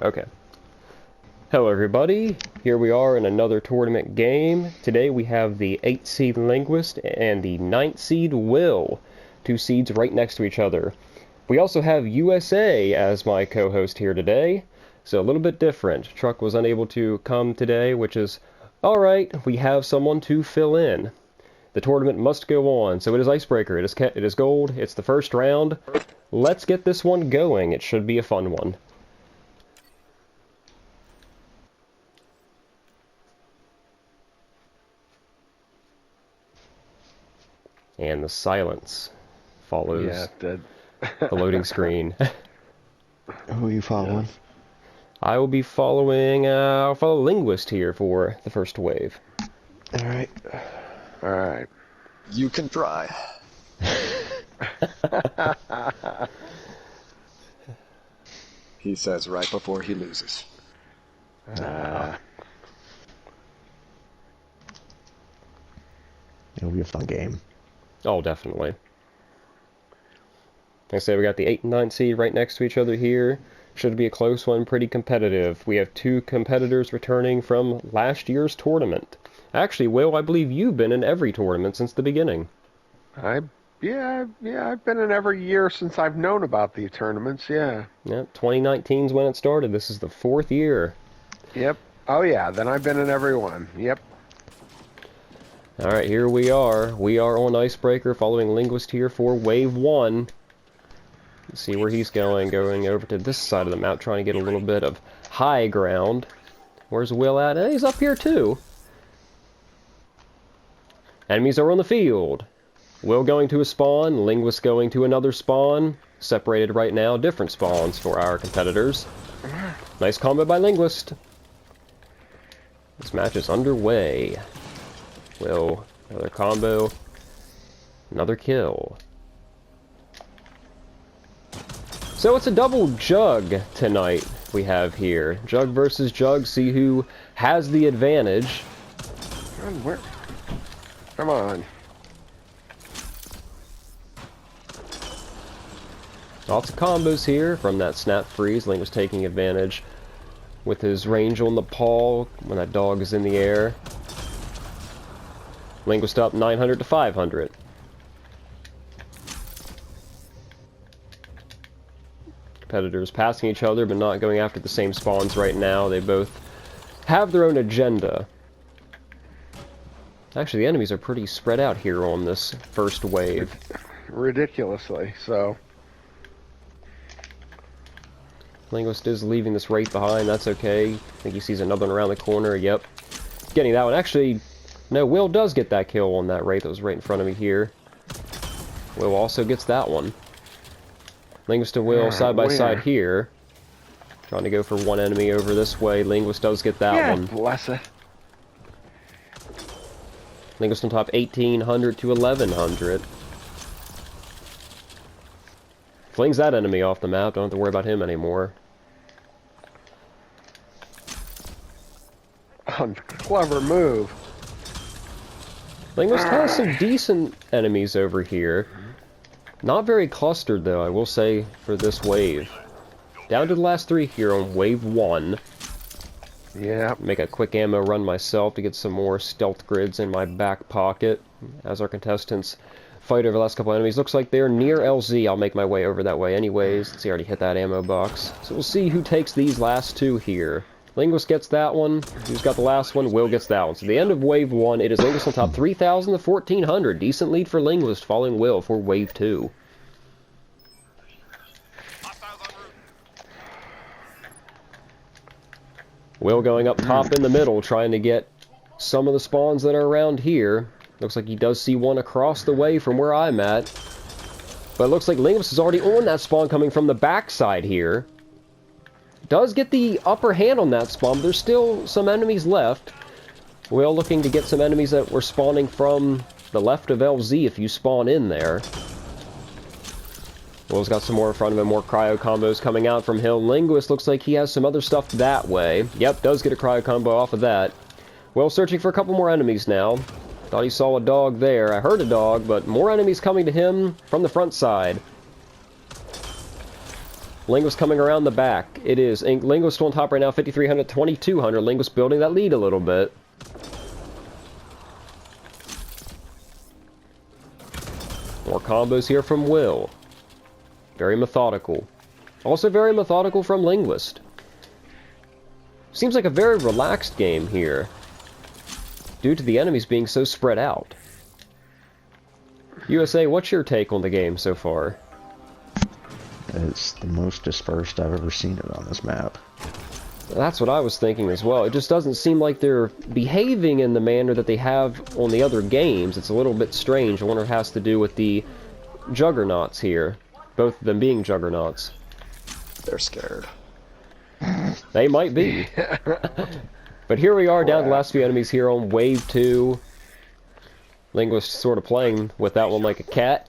Okay. Hello everybody, here we are in another tournament game. Today we have the 8.Linguist and the 9th Will. Two seeds right next to each other. We also have USA as my co-host here today, so a little bit different. Truck was unable to come today, which is alright, we have someone to fill in. The tournament must go on, so it is Icebreaker, it is gold, it's the first round. Let's get this one going, it should be a fun one. And the silence follows the loading screen. Who are you following? I will be following, I'll follow Linguist here for the first wave. Alright. Alright. You can try. He says right before he loses. It'll be a fun game. Oh, definitely. Like I say, we got the 8 and 9 seed right next to each other here. Should be a close one, pretty competitive. We have two competitors returning from last year's tournament. Actually, Will, I believe you've been in every tournament since the beginning. Yeah, I've been in every year since I've known about the tournaments, yeah. Yep, 2019's when it started. This is the 4th year. Yep. Oh yeah, then I've been in every one. Yep. Alright, here we are. We are on Icebreaker, following Linguist here for Wave 1. Let's see where he's going over to this side of the map, trying to get a little bit of high ground. Where's Will at? He's up here too. Enemies are on the field. Will going to a spawn, Linguist going to another spawn. Separated right now, different spawns for our competitors. Nice combo by Linguist. This match is underway. Will, another combo, another kill. So it's a double jug tonight we have here. Jug versus jug, see who has the advantage. Come on. Lots of combos here from that snap freeze. Link was taking advantage with his range on the paw when that dog is in the air. Linguist up 900 to 500. Competitors passing each other but not going after the same spawns right now. They both have their own agenda. Actually, the enemies are pretty spread out here on this first wave. Ridiculously so. Linguist is leaving this wraith behind, that's okay. I think he sees another one around the corner, yep. Getting that one. Actually, no, Will does get that kill on that wraith that was right in front of me here. Will also gets that one. Linguist and Will side by side here. Trying to go for one enemy over this way. Linguist does get that one. Bless it. Linguist on top 1800 to 1100. Flings that enemy off the map, don't have to worry about him anymore. Clever move. Linguist has some decent enemies over here. Not very clustered though, I will say, for this wave. Down to the last three here on Wave 1. Yeah. Make a quick ammo run myself to get some more stealth grids in my back pocket as our contestants fight over the last couple enemies. Looks like they're near LZ. I'll make my way over that way anyways. Let's see, I already hit that ammo box. So we'll see who takes these last two here. Linguist gets that one. Who's got the last one? Will gets that one. So the end of Wave 1, it is Linguist on top 3,000 to 1,400. Decent lead for Linguist, following Will for Wave 2. Will going up top in the middle, trying to get some of the spawns that are around here. Looks like he does see one across the way from where I'm at. But it looks like Linguist is already on that spawn coming from the backside here. Does get the upper hand on that spawn, but there's still some enemies left. Will looking to get some enemies that were spawning from the left of LZ if you spawn in there. Will's got some more in front of him, more cryo combos coming out from Hill. Linguist looks like he has some other stuff that way. Yep, does get a cryo combo off of that. Will searching for a couple more enemies now. Thought he saw a dog there. I heard a dog, but more enemies coming to him from the front side. Linguist coming around the back. It is Linguist on top right now, 5,300, 2,200. Linguist building that lead a little bit. More combos here from Will. Very methodical. Also very methodical from Linguist. Seems like a very relaxed game here, due to the enemies being so spread out. USA, what's your take on the game so far? It's the most dispersed I've ever seen it on this map. That's what I was thinking as well. It just doesn't seem like they're behaving in the manner that they have on the other games. It's a little bit strange. I wonder if it has to do with the juggernauts here. Both of them being juggernauts. They're scared. They might be. But here we are, down to the last few enemies here on Wave 2. Linguist sort of playing with that one like a cat.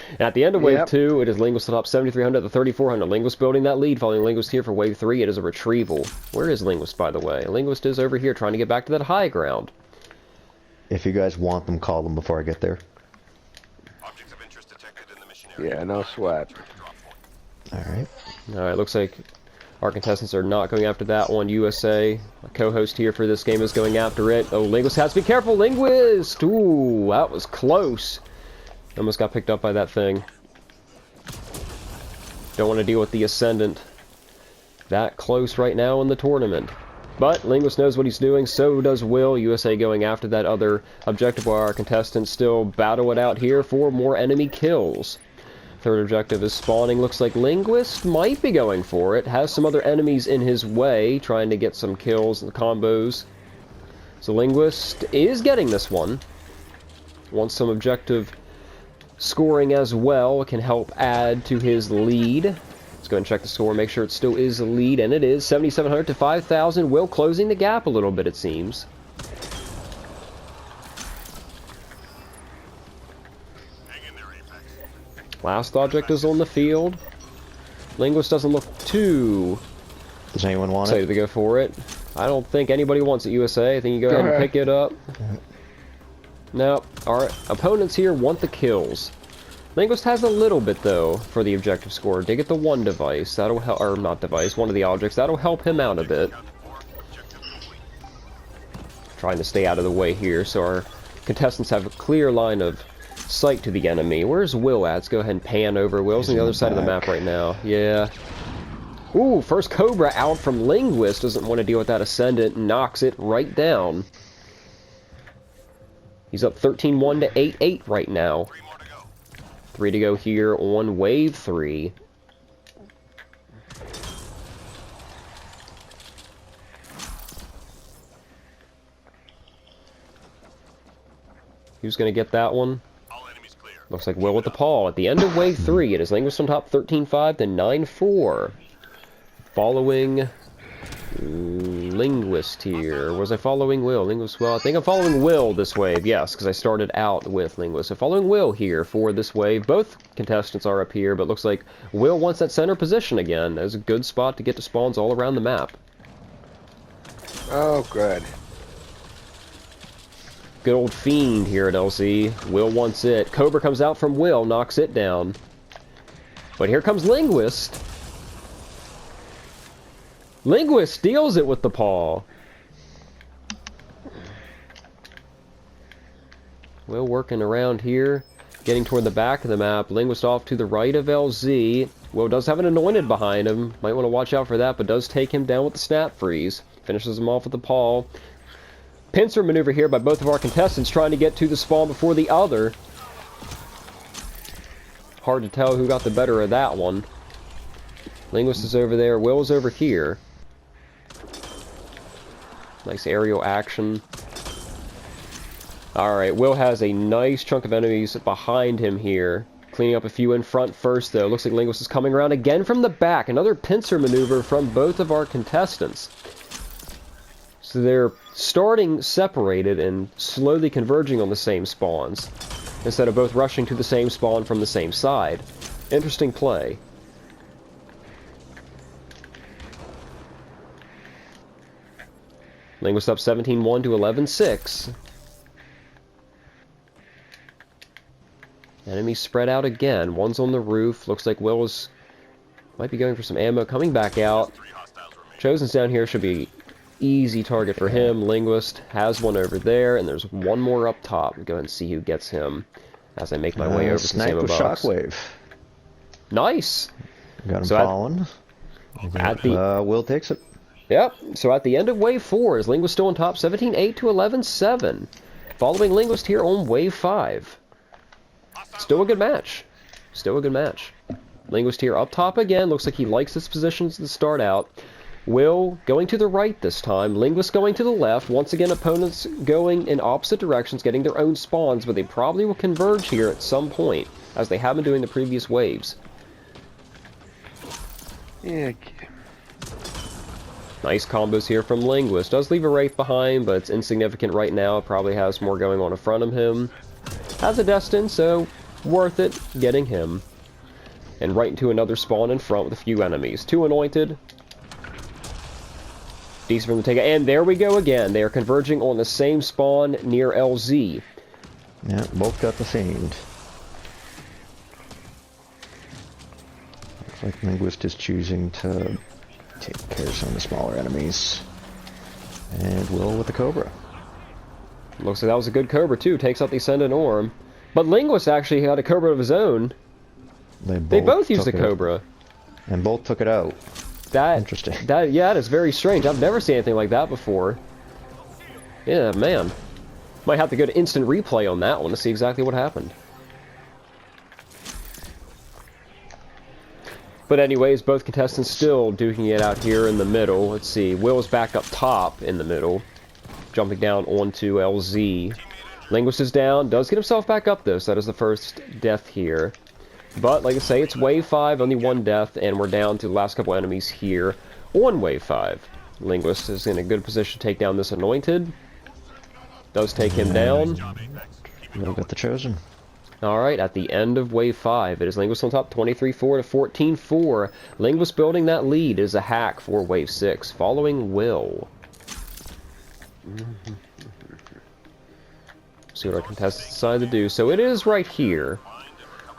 And at the end of Wave 2, it is Linguist on top 7,300 to 3,400. Linguist building that lead, following Linguist here for Wave 3. It is a retrieval. Where is Linguist, by the way? Linguist is over here trying to get back to that high ground. If you guys want them, call them before I get there. Objects of interest detected in the mission area. Yeah, no sweat. Alright. Alright, looks like our contestants are not going after that one. USA, a co-host here for this game, is going after it. Oh, Linguist has to be careful. Linguist! Ooh, that was close. Almost got picked up by that thing. Don't want to deal with the Ascendant that close right now in the tournament. But Linguist knows what he's doing, so does Will. USA going after that other objective while our contestants still battle it out here for more enemy kills. Third objective is spawning. Looks like Linguist might be going for it. Has some other enemies in his way, trying to get some kills and combos. So Linguist is getting this one. Wants some objective scoring as well. Can help add to his lead. Let's go and check the score, make sure it still is a lead, and it is 7,700 to 5,000. Will closing the gap a little bit, it seems. Last object is on the field. Linguist doesn't look too Does anyone want excited it? to go for it. I don't think anybody wants it, USA. I think you go ahead and pick it up. No, our opponents here want the kills. Linguist has a little bit, though, for the objective score. Dig at the one device. That'll help, or not device, one of the objects. That'll help him out a bit. Trying to stay out of the way here, so our contestants have a clear line of sight to the enemy. Where's Will at? Let's go ahead and pan over. Will's on the other side of the map right now. Yeah. Ooh, first Cobra out from Linguist. Doesn't want to deal with that Ascendant. Knocks it right down. He's up 13-1 to 8-8 right now. 3 to go here on Wave 3. Who's going to get that one? Looks like Will with the paw. At the end of Wave 3, it is Linguist on top 13-5 to 9-4. Following Linguist here. Was I following Will? Linguist, well, I think I'm following Will this wave, yes, because I started out with Linguist. So following Will here for this wave. Both contestants are up here, but looks like Will wants that center position again. That's a good spot to get to spawns all around the map. Oh, good. Good old Fiend here at LZ. Will wants it. Cobra comes out from Will, knocks it down. But here comes Linguist. Linguist steals it with the paw. Will working around here, getting toward the back of the map. Linguist off to the right of LZ. Will does have an Anointed behind him. Might want to watch out for that, but does take him down with the Snap Freeze. Finishes him off with the paw. Pincer maneuver here by both of our contestants, trying to get to the spawn before the other. Hard to tell who got the better of that one. Linguist is over there. Will's over here. Nice aerial action. Alright, Will has a nice chunk of enemies behind him here. Cleaning up a few in front first, though. Looks like Linguist is coming around again from the back. Another pincer maneuver from both of our contestants. So they're starting separated and slowly converging on the same spawns, instead of both rushing to the same spawn from the same side. Interesting play. Linguist up 17-1 to 11-6. Enemies spread out again. One's on the roof. Looks like Will is Might be going for some ammo. Coming back out. Chosen's down here. Should be easy target for him. Linguist has one over there, and there's one more up top. Go ahead and see who gets him as I make my way over to Snipe Samo with Box. Shockwave. Nice. Got him So falling. Will takes it. Yep. So at the end of Wave 4, is Linguist still on top, 17-8 to 11-7. Following Linguist here on Wave 5. Still a good match. Still a good match. Linguist here up top again. Looks like he likes his positions to start out. Will going to the right this time. Linguist going to the left. Once again, opponents going in opposite directions, getting their own spawns, but they probably will converge here at some point, as they have been doing the previous waves. Yeah. Nice combos here from Linguist. Does leave a Wraith behind, but it's insignificant right now. Probably has more going on in front of him. Has a Destin, so worth it getting him. And right into another spawn in front with a few enemies. 2 anointed. Decent from the take. And there we go again. They are converging on the same spawn near LZ. Yeah, both got the Fiend. Looks like Linguist is choosing to take care of some of the smaller enemies. And Will with the Cobra. Looks like that was a good Cobra too. Takes out the Ascendant Orm. But Linguist actually had a Cobra of his own. They both used the Cobra. And both took it out. Interesting. Yeah, that is very strange. I've never seen anything like that before. Yeah, man. Might have to go to instant replay on that one to see exactly what happened. But anyways, both contestants still duking it out here in the middle. Let's see. Will's back up top in the middle. Jumping down onto LZ. Linguist is down. Does get himself back up though, so that is the first death here. But, like I say, it's Wave 5, only one death, and we're down to the last couple enemies here on Wave 5. Linguist is in a good position to take down this Anointed. Does take him down. Will got the Chosen. Alright, at the end of Wave 5, it is Linguist on top, 23-4 to 14-4. Linguist building that lead is a hack for Wave 6, following Will. See what our contestants decide to do. So it is right here.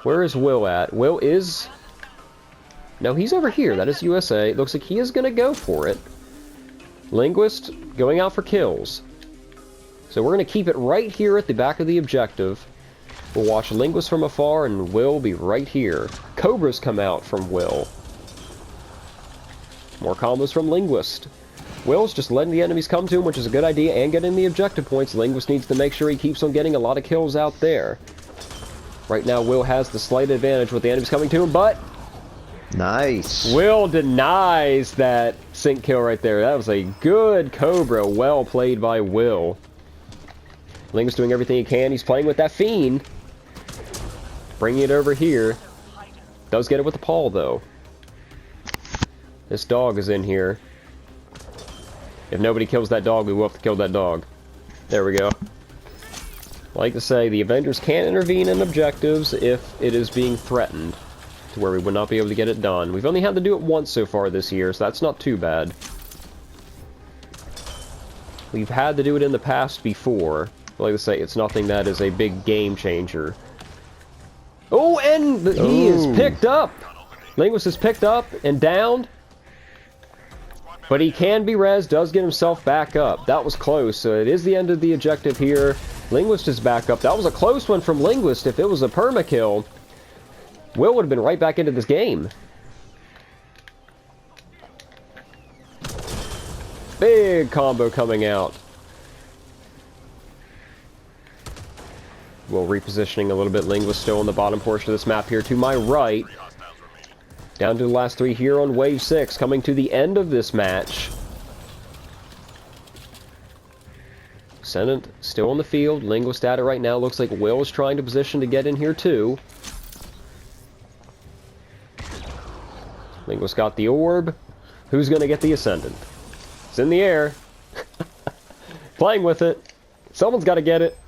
Where is Will at? Will is... No, he's over here. That is USA. It looks like he is going to go for it. Linguist going out for kills. So we're going to keep it right here at the back of the objective. We'll watch Linguist from afar, and Will be right here. Cobras come out from Will. More combos from Linguist. Will's just letting the enemies come to him, which is a good idea, and getting the objective points. Linguist needs to make sure he keeps on getting a lot of kills out there. Right now, Will has the slight advantage with the enemies coming to him, but... Nice! Will denies that sync kill right there. That was a good Cobra. Well played by Will. Linguist doing everything he can. He's playing with that Fiend. Bringing it over here. Does get it with the paw, though. This dog is in here. If nobody kills that dog, we will have to kill that dog. There we go. Like to say, the Avengers can intervene in objectives if it is being threatened, to where we would not be able to get it done. We've only had to do it once so far this year, so that's not too bad. We've had to do it in the past before. Like I say, it's nothing that is a big game changer. Oh, and he is picked up! Linguist is picked up and downed. But he can be rezzed, does get himself back up. That was close, so it is the end of the objective here. Linguist is back up. That was a close one from Linguist. If it was a permakill, Will would have been right back into this game. Big combo coming out. Will repositioning a little bit. Linguist still in the bottom portion of this map here to my right. Down to the last 3 here on Wave 6, coming to the end of this match. Ascendant still on the field. Linguist at it right now. Looks like Will is trying to position to get in here too. Linguist got the orb. Who's going to get the Ascendant? It's in the air. Playing with it. Someone's got to get it.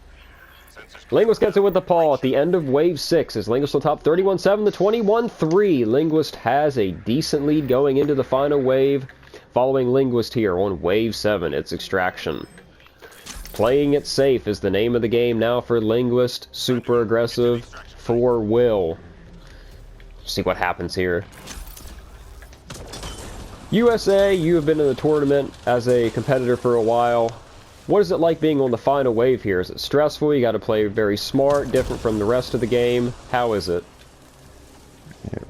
Linguist gets it with the paw at the end of Wave 6 as Linguist on top 31-7 to 21-3. Linguist has a decent lead going into the final wave. Following Linguist here on Wave 7, it's Extraction. Playing it safe is the name of the game now for Linguist. Super aggressive for Will. See what happens here. USA, you have been in the tournament as a competitor for a while. What is it like being on the final wave here? Is it stressful? You got to play very smart, different from the rest of the game. How is it?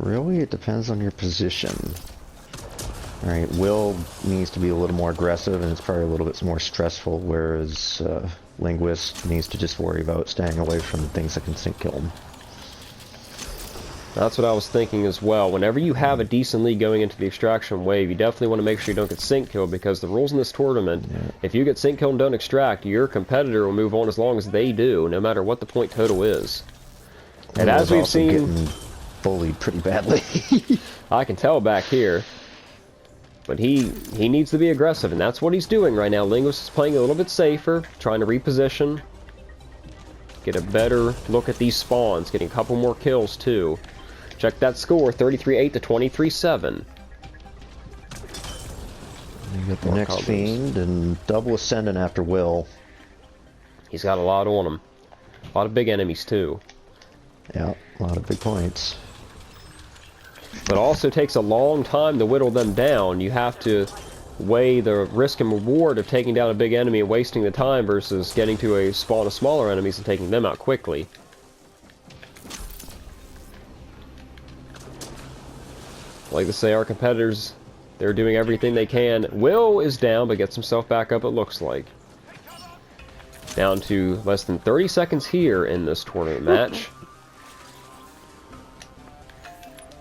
It depends on your position. Alright, Will needs to be a little more aggressive, and it's probably a little bit more stressful, whereas Linguist needs to just worry about staying away from things that can sync kill him. That's what I was thinking as well. Whenever you have a decent lead going into the extraction wave, you definitely want to make sure you don't get sync killed, because the rules in this tournament, if you get sync killed and don't extract, your competitor will move on as long as they do, no matter what the point total is. And as we've seen, getting bullied pretty badly. I can tell back here. But he needs to be aggressive, and that's what he's doing right now. Linguist is playing a little bit safer, trying to reposition, get a better look at these spawns, getting a couple more kills too. Check that score, 33-8 to 23-7. You got the next Fiend and double Ascendant after Will. He's got a lot on him. A lot of big enemies too. Yeah, a lot of big points. But it also takes a long time to whittle them down. You have to weigh the risk and reward of taking down a big enemy and wasting the time versus getting to a spawn of smaller enemies and taking them out quickly. Like to say, our competitors, they're doing everything they can. Will is down, but gets himself back up, it looks like. Down to less than 30 seconds here in this tournament match.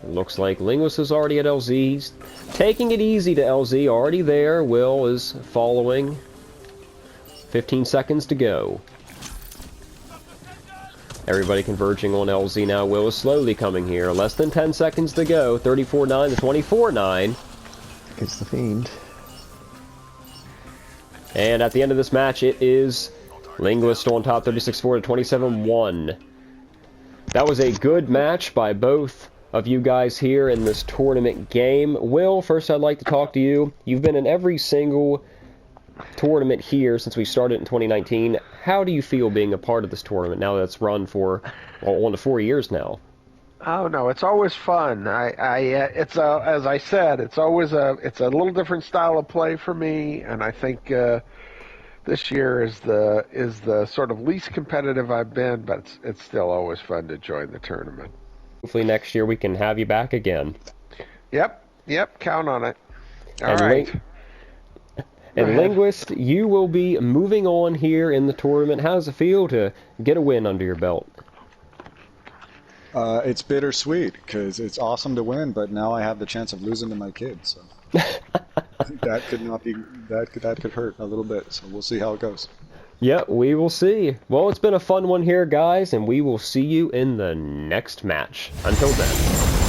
It looks like Linguist is already at LZ. He's taking it easy to LZ, already there. Will is following. 15 seconds to go. Everybody converging on LZ now. Will is slowly coming here. Less than 10 seconds to go. 34-9 to 24-9. It's the Fiend. And at the end of this match, it is Linguist on top, 36-4 to 27-1. That was a good match by both of you guys here in this tournament game. Will, first I'd like to talk to you. You've been in every single tournament here since we started in 2019. How do you feel being a part of this tournament now that it's run for, well, 1 to 4 years now? Oh no, it's always fun. It's as I said, it's a little different style of play for me, and I think this year is the sort of least competitive I've been, but it's still always fun to join the tournament. Hopefully next year we can have you back again. Yep, count on it. All right. And Linguist, you will be moving on here in the tournament. How does it feel to get a win under your belt? It's bittersweet because it's awesome to win, but now I have the chance of losing to my kids. So that could hurt a little bit. So we'll see how it goes. Yeah, we will see. Well, it's been a fun one here, guys, and we will see you in the next match. Until then.